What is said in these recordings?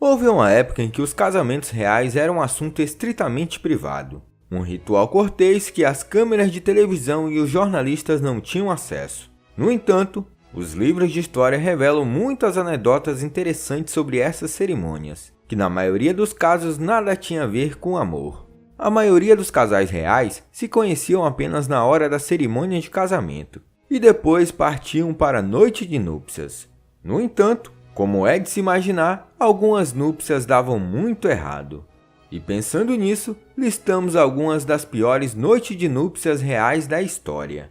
Houve uma época em que os casamentos reais eram um assunto estritamente privado, um ritual cortês que as câmeras de televisão e os jornalistas não tinham acesso. No entanto, os livros de história revelam muitas anedotas interessantes sobre essas cerimônias, que na maioria dos casos nada tinha a ver com amor. A maioria dos casais reais se conheciam apenas na hora da cerimônia de casamento, e depois partiam para a noite de núpcias. No entanto, como é de se imaginar, algumas núpcias davam muito errado. E pensando nisso, listamos algumas das piores noites de núpcias reais da história.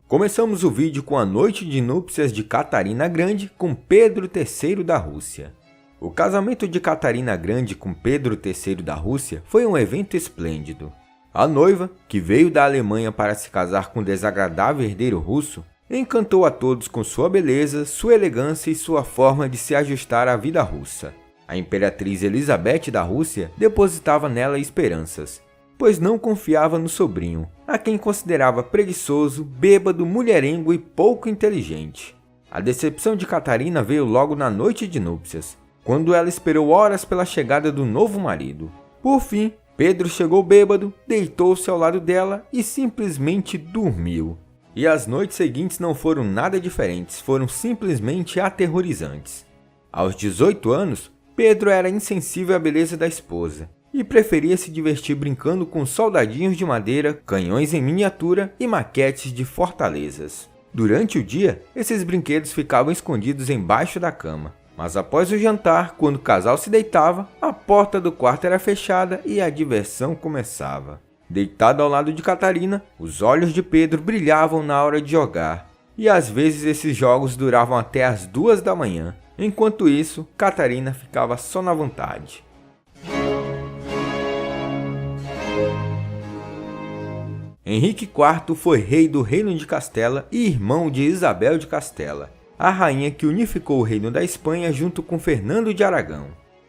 Começamos o vídeo com a noite de núpcias de Catarina Grande com Pedro III da Rússia. O casamento de Catarina Grande com Pedro III da Rússia foi um evento esplêndido. A noiva, que veio da Alemanha para se casar com o desagradável herdeiro russo, encantou a todos com sua beleza, sua elegância e sua forma de se ajustar à vida russa. A imperatriz Elizabeth da Rússia depositava nela esperanças, pois não confiava no sobrinho, a quem considerava preguiçoso, bêbado, mulherengo e pouco inteligente. A decepção de Catarina veio logo na noite de núpcias, quando ela esperou horas pela chegada do novo marido. Por fim, Pedro chegou bêbado, deitou-se ao lado dela e simplesmente dormiu. E as noites seguintes não foram nada diferentes, foram simplesmente aterrorizantes. Aos 18 anos, Pedro era insensível à beleza da esposa e preferia se divertir brincando com soldadinhos de madeira, canhões em miniatura e maquetes de fortalezas. Durante o dia, esses brinquedos ficavam escondidos embaixo da cama. Mas após o jantar, quando o casal se deitava, a porta do quarto era fechada e a diversão começava. Deitado ao lado de Catarina, os olhos de Pedro brilhavam na hora de jogar, e às vezes esses jogos duravam até as 2 da manhã. Enquanto isso, Catarina ficava só na vontade. Henrique IV foi rei do Reino de Castela e irmão de Isabel de Castela, a rainha que unificou o reino da Espanha junto com Fernando de Aragão.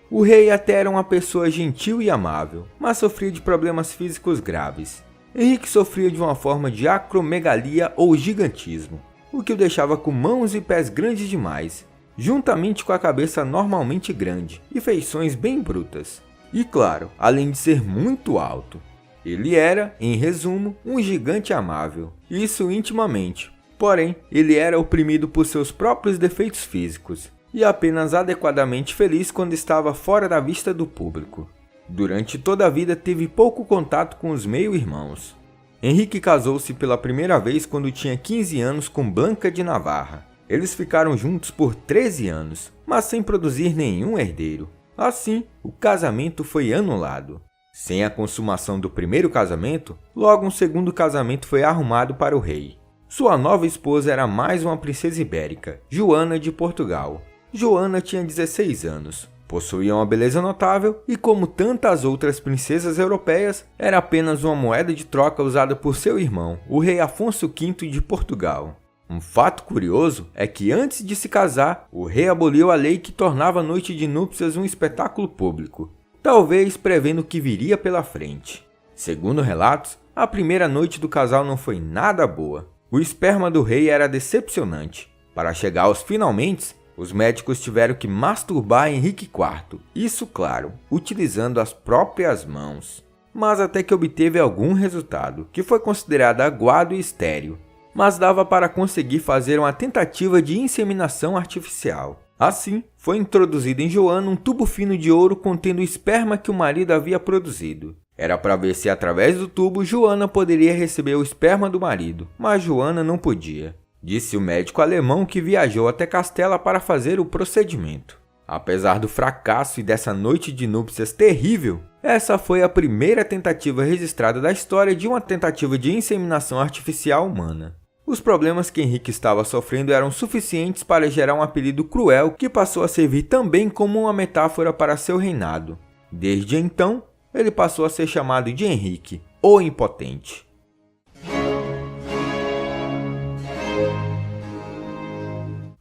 O rei até era uma pessoa gentil e amável, mas sofria de problemas físicos graves. Henrique sofria de uma forma de acromegalia ou gigantismo, o que o deixava com mãos e pés grandes demais, juntamente com a cabeça normalmente grande e feições bem brutas. E claro, além de ser muito alto. Ele era, em resumo, um gigante amável, isso intimamente. Porém, ele era oprimido por seus próprios defeitos físicos e apenas adequadamente feliz quando estava fora da vista do público. Durante toda a vida teve pouco contato com os meio-irmãos. Henrique casou-se pela primeira vez quando tinha 15 anos com Blanca de Navarra. Eles ficaram juntos por 13 anos, mas sem produzir nenhum herdeiro. Assim, o casamento foi anulado. Sem a consumação do primeiro casamento, logo um segundo casamento foi arrumado para o rei. Sua nova esposa era mais uma princesa ibérica, Joana de Portugal. Joana tinha 16 anos, possuía uma beleza notável e, como tantas outras princesas europeias, era apenas uma moeda de troca usada por seu irmão, o rei Afonso V de Portugal. Um fato curioso é que antes de se casar, o rei aboliu a lei que tornava a noite de núpcias um espetáculo público, talvez prevendo o que viria pela frente. Segundo relatos, a primeira noite do casal não foi nada boa. O esperma do rei era decepcionante. Para chegar aos finalmente, os médicos tiveram que masturbar Henrique IV, isso claro, utilizando as próprias mãos. Mas até que obteve algum resultado, que foi considerado aguado e estéril. Mas dava para conseguir fazer uma tentativa de inseminação artificial. Assim, foi introduzido em Joana um tubo fino de ouro contendo o esperma que o marido havia produzido. Era para ver se através do tubo Joana poderia receber o esperma do marido, mas Joana não podia. Disse o médico alemão que viajou até Castela para fazer o procedimento. Apesar do fracasso e dessa noite de núpcias terrível, essa foi a primeira tentativa registrada da história de uma tentativa de inseminação artificial humana. Os problemas que Henrique estava sofrendo eram suficientes para gerar um apelido cruel que passou a servir também como uma metáfora para seu reinado. Desde então, ele passou a ser chamado de Henrique, o Impotente.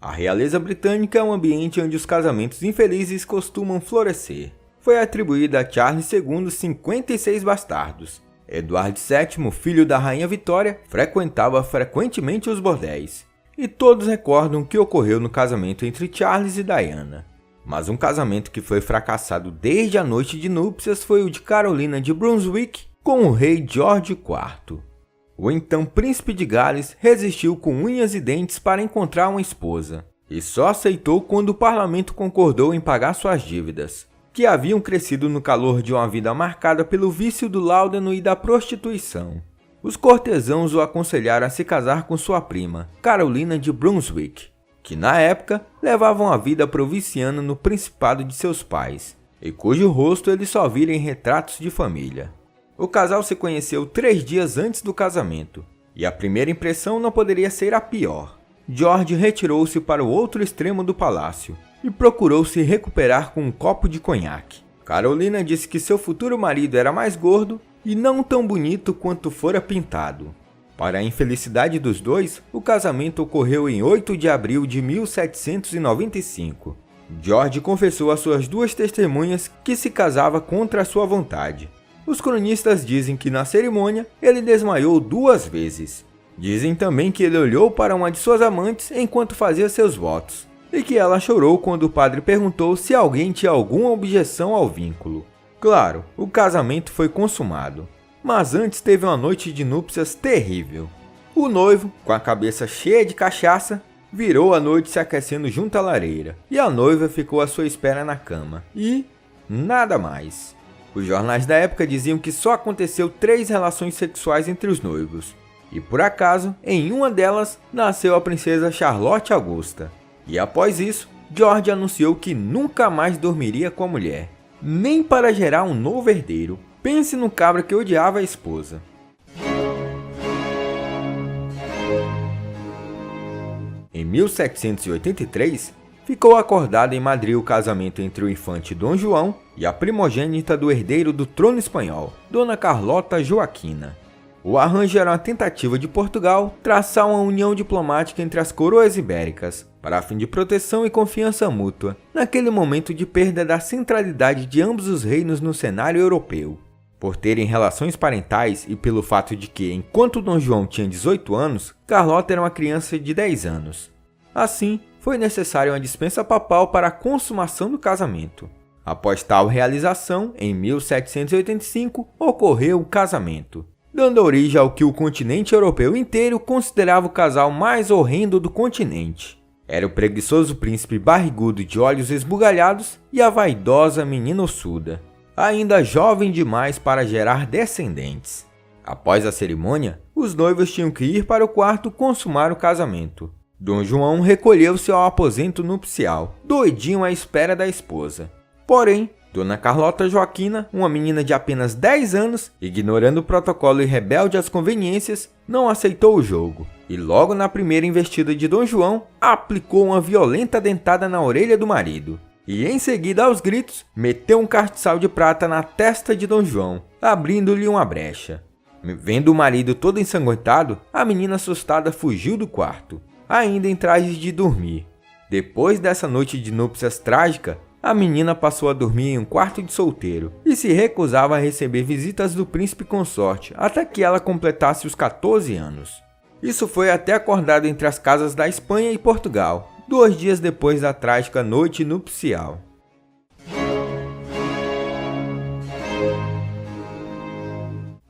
A realeza britânica é um ambiente onde os casamentos infelizes costumam florescer. Foi atribuída a Charles II 56 bastardos. Eduardo VII, filho da rainha Vitória, frequentava frequentemente os bordéis. e todos recordam o que ocorreu no casamento entre Charles e Diana. Mas um casamento que foi fracassado desde a noite de núpcias foi o de Carolina de Brunswick com o rei George IV. O então príncipe de Gales resistiu com unhas e dentes para encontrar uma esposa, e só aceitou quando o parlamento concordou em pagar suas dívidas, que haviam crescido no calor de uma vida marcada pelo vício do láudano e da prostituição. Os cortesãos o aconselharam a se casar com sua prima, Carolina de Brunswick, que na época levava uma vida provinciana no principado de seus pais, e cujo rosto ele só vira em retratos de família. O casal se conheceu 3 dias antes do casamento, e a primeira impressão não poderia ser a pior. George retirou-se para o outro extremo do palácio e procurou se recuperar com um copo de conhaque. Carolina disse que seu futuro marido era mais gordo e não tão bonito quanto fora pintado. Para a infelicidade dos dois, o casamento ocorreu em 8 de abril de 1795. George confessou às suas 2 testemunhas que se casava contra a sua vontade. Os cronistas dizem que na cerimônia ele desmaiou 2 vezes. Dizem também que ele olhou para uma de suas amantes enquanto fazia seus votos, e que ela chorou quando o padre perguntou se alguém tinha alguma objeção ao vínculo. Claro, o casamento foi consumado, mas antes teve uma noite de núpcias terrível. O noivo, com a cabeça cheia de cachaça, virou a noite se aquecendo junto à lareira, e a noiva ficou à sua espera na cama, e nada mais. Os jornais da época diziam que só aconteceu 3 relações sexuais entre os noivos, e por acaso, em uma delas, nasceu a princesa Charlotte Augusta. E após isso, George anunciou que nunca mais dormiria com a mulher, nem para gerar um novo herdeiro. Pense no cabra que odiava a esposa. Em 1783, ficou acordado em Madrid o casamento entre o infante Dom João e a primogênita do herdeiro do trono espanhol, Dona Carlota Joaquina. O arranjo era uma tentativa de Portugal traçar uma união diplomática entre as coroas ibéricas, para fim de proteção e confiança mútua, naquele momento de perda da centralidade de ambos os reinos no cenário europeu. Por terem relações parentais e pelo fato de que, enquanto Dom João tinha 18 anos, Carlota era uma criança de 10 anos. Assim, foi necessária uma dispensa papal para a consumação do casamento. Após tal realização, em 1785, ocorreu o casamento, dando origem ao que o continente europeu inteiro considerava o casal mais horrendo do continente. Era o preguiçoso príncipe barrigudo de olhos esbugalhados e a vaidosa menina ossuda, ainda jovem demais para gerar descendentes. Após a cerimônia, os noivos tinham que ir para o quarto consumar o casamento. Dom João recolheu-se ao aposento nupcial, doidinho à espera da esposa. Porém, Dona Carlota Joaquina, uma menina de apenas 10 anos, ignorando o protocolo e rebelde às conveniências, não aceitou o jogo, e logo na primeira investida de Dom João, aplicou uma violenta dentada na orelha do marido. E em seguida, aos gritos, meteu um castiçal de prata na testa de Dom João, abrindo-lhe uma brecha. Vendo o marido todo ensanguentado, a menina assustada fugiu do quarto, ainda em trajes de dormir. Depois dessa noite de núpcias trágica, a menina passou a dormir em um quarto de solteiro e se recusava a receber visitas do príncipe consorte até que ela completasse os 14 anos. Isso foi até acordado entre as casas da Espanha e Portugal, 2 dias depois da trágica noite nupcial.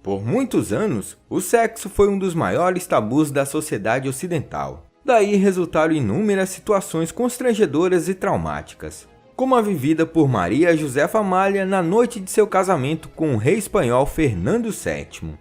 Por muitos anos, o sexo foi um dos maiores tabus da sociedade ocidental. Daí resultaram inúmeras situações constrangedoras e traumáticas, como a vivida por Maria Josefa Amália na noite de seu casamento com o rei espanhol Fernando VII.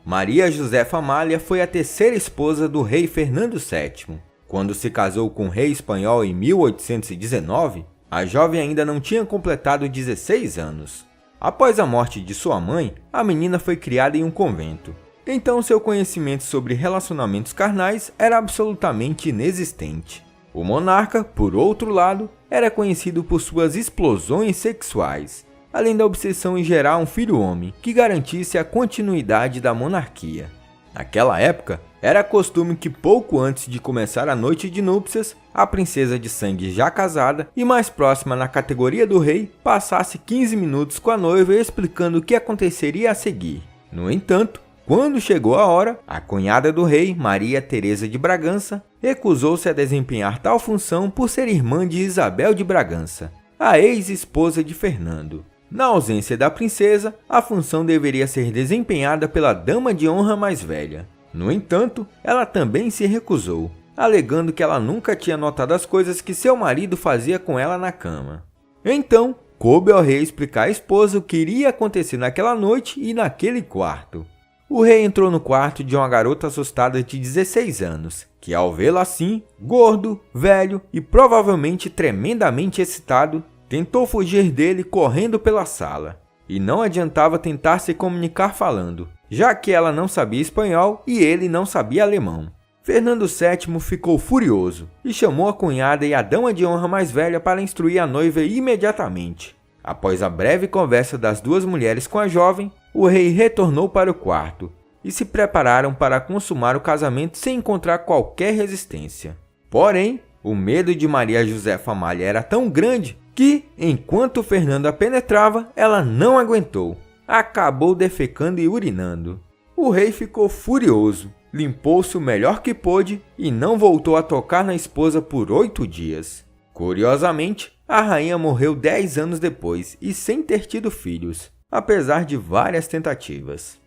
Maria Josefa Amália foi a 3ª esposa do rei Fernando VII. Quando se casou com o rei espanhol em 1819, a jovem ainda não tinha completado 16 anos. Após a morte de sua mãe, a menina foi criada em um convento. Então seu conhecimento sobre relacionamentos carnais era absolutamente inexistente. O monarca, por outro lado, era conhecido por suas explosões sexuais, além da obsessão em gerar um filho homem que garantisse a continuidade da monarquia. Naquela época, era costume que pouco antes de começar a noite de núpcias, a princesa de sangue já casada e mais próxima na categoria do rei passasse 15 minutos com a noiva explicando o que aconteceria a seguir. No entanto, Quando chegou a hora, a cunhada do rei, Maria Teresa de Bragança, recusou-se a desempenhar tal função por ser irmã de Isabel de Bragança, a ex-esposa de Fernando. Na ausência da princesa, a função deveria ser desempenhada pela dama de honra mais velha. No entanto, ela também se recusou, alegando que ela nunca tinha notado as coisas que seu marido fazia com ela na cama. Então, coube ao rei explicar à esposa o que iria acontecer naquela noite e naquele quarto. O rei entrou no quarto de uma garota assustada de 16 anos, que ao vê-lo assim, gordo, velho e provavelmente tremendamente excitado, tentou fugir dele correndo pela sala. E não adiantava tentar se comunicar falando, já que ela não sabia espanhol e ele não sabia alemão. Fernando VII ficou furioso e chamou a cunhada e a dama de honra mais velha para instruir a noiva imediatamente. Após a breve conversa das duas mulheres com a jovem, o rei retornou para o quarto e se prepararam para consumar o casamento sem encontrar qualquer resistência. Porém, o medo de Maria Josefa Amália era tão grande que, enquanto Fernando a penetrava, ela não aguentou. Acabou defecando e urinando. O rei ficou furioso, limpou-se o melhor que pôde e não voltou a tocar na esposa por 8 dias. Curiosamente, a rainha morreu 10 anos depois e sem ter tido filhos, apesar de várias tentativas.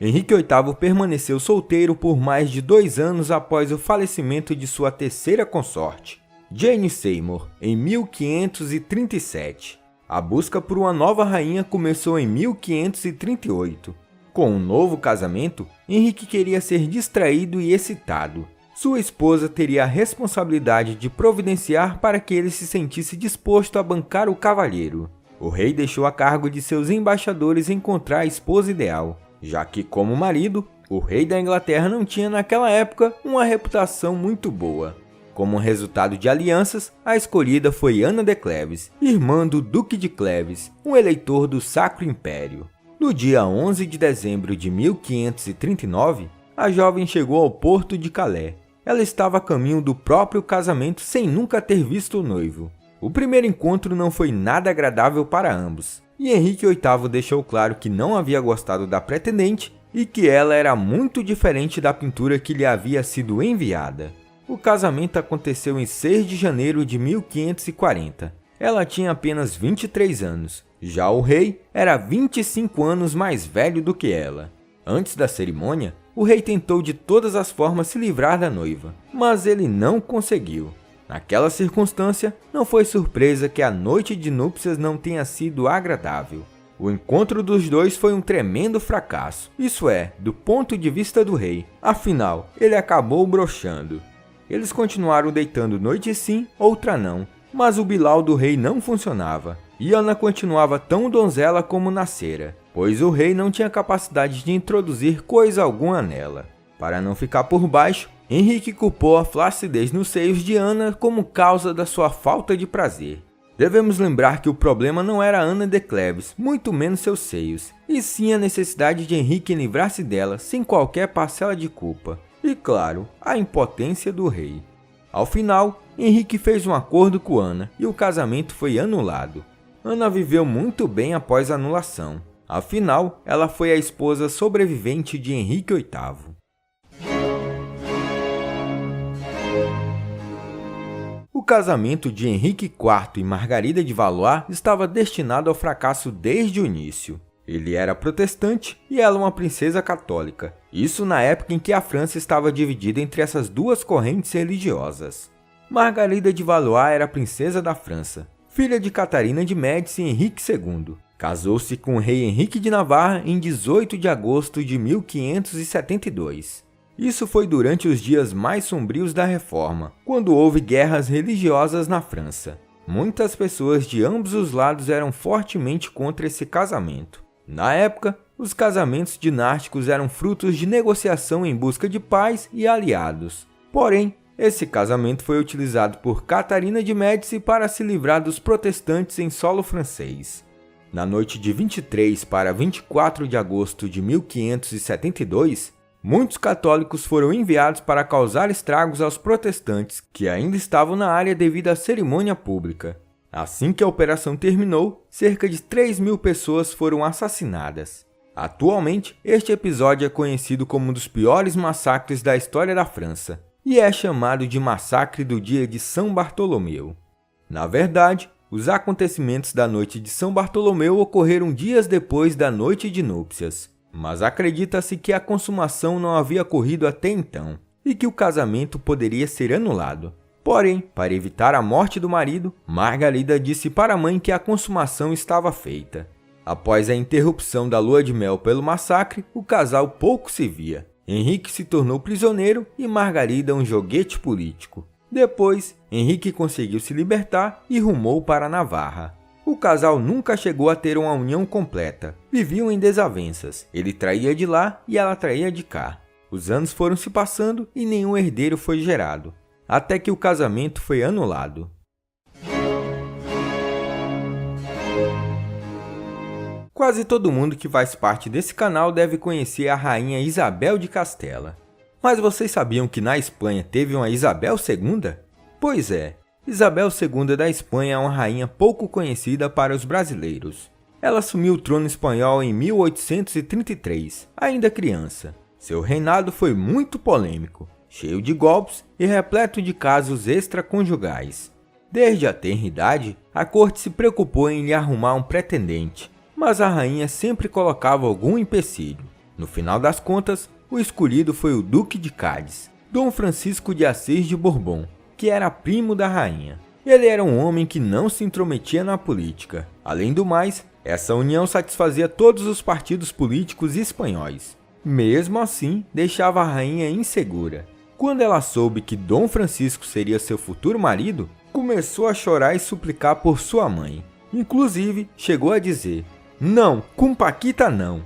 Henrique VIII permaneceu solteiro por mais de 2 anos após o falecimento de sua terceira consorte, Jane Seymour, em 1537. A busca por uma nova rainha começou em 1538. Com um novo casamento, Henrique queria ser distraído e excitado. Sua esposa teria a responsabilidade de providenciar para que ele se sentisse disposto a bancar o cavalheiro. O rei deixou a cargo de seus embaixadores encontrar a esposa ideal, já que, como marido, o rei da Inglaterra não tinha naquela época uma reputação muito boa. Como resultado de alianças, a escolhida foi Ana de Cleves, irmã do Duque de Cleves, um eleitor do Sacro Império. No dia 11 de dezembro de 1539, a jovem chegou ao porto de Calais. Ela estava a caminho do próprio casamento sem nunca ter visto o noivo. O primeiro encontro não foi nada agradável para ambos, e Henrique VIII deixou claro que não havia gostado da pretendente e que ela era muito diferente da pintura que lhe havia sido enviada. O casamento aconteceu em 6 de janeiro de 1540. Ela tinha apenas 23 anos. Já o rei era 25 anos mais velho do que ela. Antes da cerimônia, o rei tentou de todas as formas se livrar da noiva, mas ele não conseguiu. Naquela circunstância, não foi surpresa que a noite de núpcias não tenha sido agradável. O encontro dos dois foi um tremendo fracasso, isso é, do ponto de vista do rei. Afinal, ele acabou broxando. Eles continuaram deitando noite sim, outra não, mas o Bilal do rei não funcionava, e Ana continuava tão donzela como nascera, pois o rei não tinha capacidade de introduzir coisa alguma nela. Para não ficar por baixo, Henrique culpou a flacidez nos seios de Ana como causa da sua falta de prazer. Devemos lembrar que o problema não era Ana de Cleves, muito menos seus seios, e sim a necessidade de Henrique livrar-se dela sem qualquer parcela de culpa. E claro, a impotência do rei. Ao final, Henrique fez um acordo com Ana e o casamento foi anulado. Ana viveu muito bem após a anulação. Afinal, ela foi a esposa sobrevivente de Henrique VIII. O casamento de Henrique IV e Margarida de Valois estava destinado ao fracasso desde o início. Ele era protestante e ela uma princesa católica. Isso na época em que a França estava dividida entre essas duas correntes religiosas. Margarida de Valois era princesa da França, filha de Catarina de Médici e Henrique II. Casou-se com o rei Henrique de Navarra em 18 de agosto de 1572. Isso foi durante os dias mais sombrios da Reforma, quando houve guerras religiosas na França. Muitas pessoas de ambos os lados eram fortemente contra esse casamento. Na época, os casamentos dinásticos eram frutos de negociação em busca de paz e aliados. Porém, esse casamento foi utilizado por Catarina de Médici para se livrar dos protestantes em solo francês. Na noite de 23 para 24 de agosto de 1572, muitos católicos foram enviados para causar estragos aos protestantes que ainda estavam na área devido à cerimônia pública. Assim que a operação terminou, cerca de 3.000 pessoas foram assassinadas. Atualmente, este episódio é conhecido como um dos piores massacres da história da França e é chamado de Massacre do Dia de São Bartolomeu. Na verdade, os acontecimentos da noite de São Bartolomeu ocorreram dias depois da noite de núpcias, mas acredita-se que a consumação não havia ocorrido até então e que o casamento poderia ser anulado. Porém, para evitar a morte do marido, Margarida disse para a mãe que a consumação estava feita. Após a interrupção da lua de mel pelo massacre, o casal pouco se via. Henrique se tornou prisioneiro e Margarida um joguete político. Depois, Henrique conseguiu se libertar e rumou para Navarra. O casal nunca chegou a ter uma união completa. Viviam em desavenças. Ele traía de lá e ela traía de cá. Os anos foram se passando e nenhum herdeiro foi gerado, até que o casamento foi anulado. Quase todo mundo que faz parte desse canal deve conhecer a rainha Isabel de Castela. Mas vocês sabiam que na Espanha teve uma Isabel II? Pois é, Isabel II da Espanha é uma rainha pouco conhecida para os brasileiros. Ela assumiu o trono espanhol em 1833, ainda criança. Seu reinado foi muito polêmico, cheio de golpes e repleto de casos extraconjugais. Desde a tenra idade, a corte se preocupou em lhe arrumar um pretendente, mas a rainha sempre colocava algum empecilho. No final das contas, o escolhido foi o Duque de Cádiz, Dom Francisco de Assis de Bourbon, que era primo da rainha. Ele era um homem que não se intrometia na política. Além do mais, essa união satisfazia todos os partidos políticos espanhóis. Mesmo assim, deixava a rainha insegura. Quando ela soube que Dom Francisco seria seu futuro marido, começou a chorar e suplicar por sua mãe. Inclusive, chegou a dizer: "Não, com Paquita não."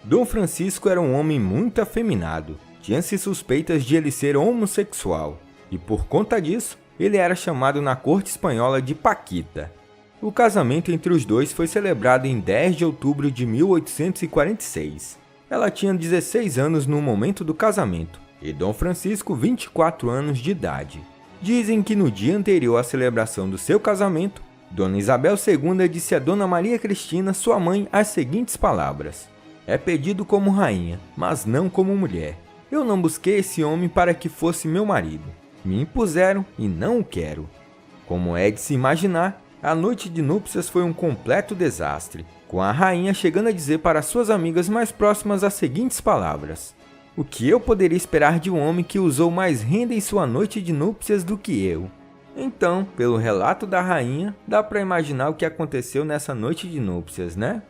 Dom Francisco era um homem muito afeminado. Tinha-se suspeitas de ele ser homossexual. E por conta disso, ele era chamado na corte espanhola de Paquita. O casamento entre os dois foi celebrado em 10 de outubro de 1846. Ela tinha 16 anos no momento do casamento e Dom Francisco 24 anos de idade. Dizem que no dia anterior à celebração do seu casamento, Dona Isabel II disse a Dona Maria Cristina, sua mãe, as seguintes palavras: "É pedido como rainha, mas não como mulher. Eu não busquei esse homem para que fosse meu marido. Me impuseram e não o quero." Como é de se imaginar, a noite de núpcias foi um completo desastre, com a rainha chegando a dizer para suas amigas mais próximas as seguintes palavras: "O que eu poderia esperar de um homem que usou mais renda em sua noite de núpcias do que eu?" Então, pelo relato da rainha, dá para imaginar o que aconteceu nessa noite de núpcias, né?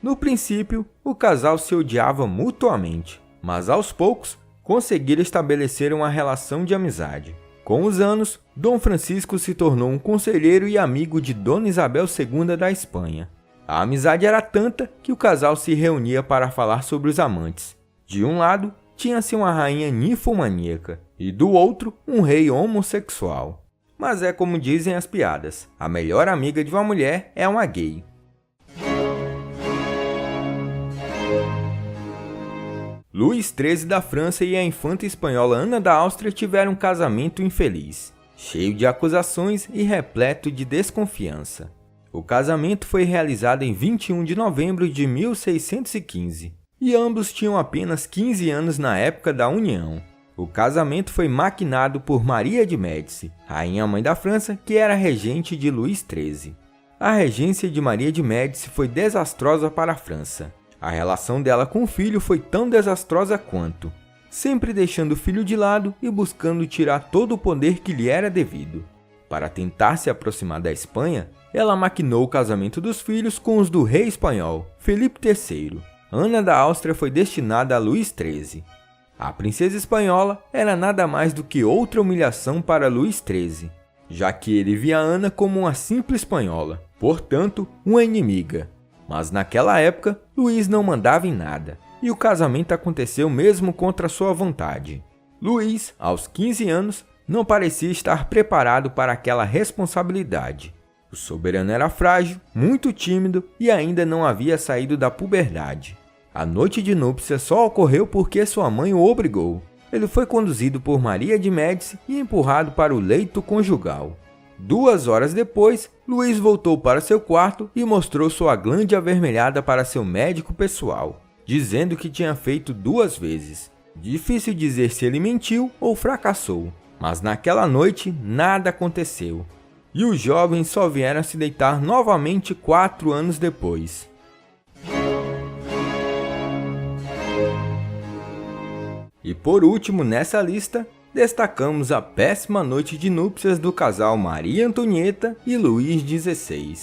No princípio, o casal se odiava mutuamente, mas aos poucos conseguiram estabelecer uma relação de amizade. Com os anos, Dom Francisco se tornou um conselheiro e amigo de Dona Isabel II da Espanha. A amizade era tanta que o casal se reunia para falar sobre os amantes. De um lado, tinha-se uma rainha ninfomaníaca e do outro, um rei homossexual. Mas é como dizem as piadas, a melhor amiga de uma mulher é uma gay. Luís XIII da França e a infanta espanhola Ana da Áustria tiveram um casamento infeliz, cheio de acusações e repleto de desconfiança. O casamento foi realizado em 21 de novembro de 1615, e ambos tinham apenas 15 anos na época da união. O casamento foi maquinado por Maria de Médici, rainha-mãe da França, que era regente de Luís XIII. A regência de Maria de Médici foi desastrosa para a França. A relação dela com o filho foi tão desastrosa quanto, sempre deixando o filho de lado e buscando tirar todo o poder que lhe era devido. Para tentar se aproximar da Espanha, ela maquinou o casamento dos filhos com os do rei espanhol, Felipe III. Ana da Áustria foi destinada a Luís XIII. A princesa espanhola era nada mais do que outra humilhação para Luís XIII, já que ele via Ana como uma simples espanhola, portanto, uma inimiga. Mas naquela época, Luís não mandava em nada, e o casamento aconteceu mesmo contra sua vontade. Luís, aos 15 anos, não parecia estar preparado para aquela responsabilidade. O soberano era frágil, muito tímido e ainda não havia saído da puberdade. A noite de núpcias só ocorreu porque sua mãe o obrigou. Ele foi conduzido por Maria de Médici e empurrado para o leito conjugal. 2 horas depois, Luís voltou para seu quarto e mostrou sua glande avermelhada para seu médico pessoal, dizendo que tinha feito 2 vezes. Difícil dizer se ele mentiu ou fracassou, mas naquela noite nada aconteceu. E os jovens só vieram se deitar novamente 4 anos depois. E por último nessa lista, destacamos a péssima noite de núpcias do casal Maria Antonieta e Luís XVI.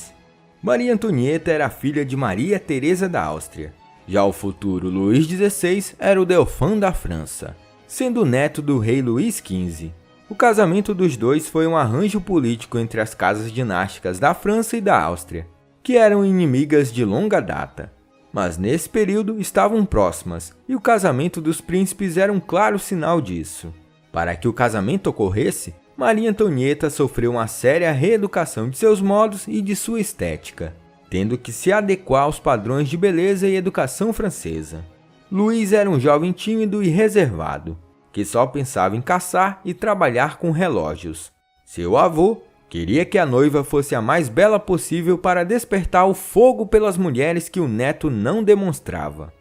Maria Antonieta era filha de Maria Teresa da Áustria. Já o futuro Luís XVI era o Dauphin da França, sendo neto do rei Luís XV. O casamento dos dois foi um arranjo político entre as casas dinásticas da França e da Áustria, que eram inimigas de longa data. Mas nesse período estavam próximas, e o casamento dos príncipes era um claro sinal disso. Para que o casamento ocorresse, Maria Antonieta sofreu uma séria reeducação de seus modos e de sua estética, tendo que se adequar aos padrões de beleza e educação francesa. Luís era um jovem tímido e reservado, que só pensava em caçar e trabalhar com relógios. Seu avô queria que a noiva fosse a mais bela possível para despertar o fogo pelas mulheres que o neto não demonstrava.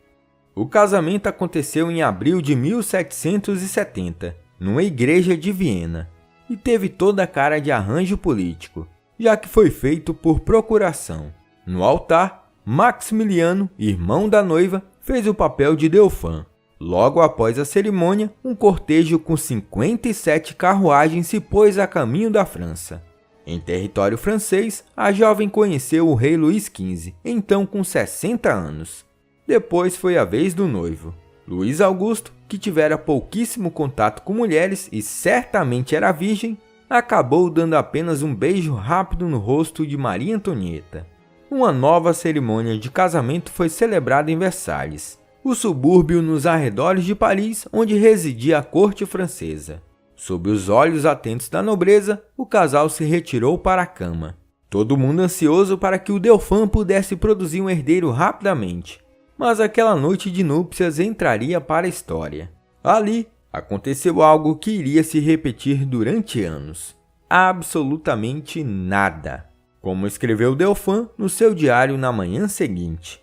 O casamento aconteceu em abril de 1770, numa igreja de Viena, e teve toda a cara de arranjo político, já que foi feito por procuração. No altar, Maximiliano, irmão da noiva, fez o papel de Dauphin. Logo após a cerimônia, um cortejo com 57 carruagens se pôs a caminho da França. Em território francês, a jovem conheceu o rei Luís XV, então com 60 anos. Depois foi a vez do noivo. Luís Augusto, que tivera pouquíssimo contato com mulheres e certamente era virgem, acabou dando apenas um beijo rápido no rosto de Maria Antonieta. Uma nova cerimônia de casamento foi celebrada em Versalhes, o subúrbio nos arredores de Paris onde residia a corte francesa. Sob os olhos atentos da nobreza, o casal se retirou para a cama. Todo mundo ansioso para que o Dauphin pudesse produzir um herdeiro rapidamente. Mas aquela noite de núpcias entraria para a história. Ali, aconteceu algo que iria se repetir durante anos. Absolutamente nada. Como escreveu Dauphin no seu diário na manhã seguinte.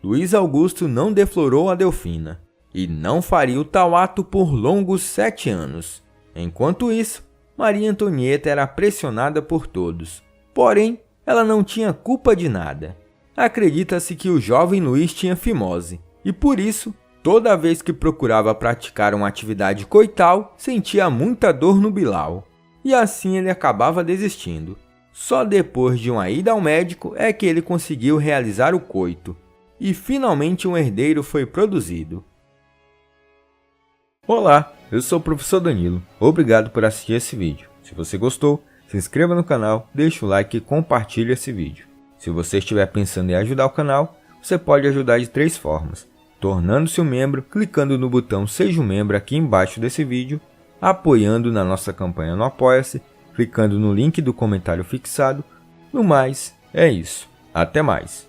Luís Augusto não deflorou a Delfina, e não faria o tal ato por longos 7 anos. Enquanto isso, Maria Antonieta era pressionada por todos. Porém, ela não tinha culpa de nada. Acredita-se que o jovem Luís tinha fimose, e por isso, toda vez que procurava praticar uma atividade coital, sentia muita dor no bilau. E assim ele acabava desistindo. Só depois de uma ida ao médico é que ele conseguiu realizar o coito. E finalmente um herdeiro foi produzido. Olá, eu sou o professor Danilo. Obrigado por assistir esse vídeo. Se você gostou, se inscreva no canal, deixe o like e compartilhe esse vídeo. Se você estiver pensando em ajudar o canal, você pode ajudar de 3 formas. Tornando-se um membro, clicando no botão Seja um Membro aqui embaixo desse vídeo, apoiando na nossa campanha no Apoia-se, clicando no link do comentário fixado. No mais, é isso. Até mais!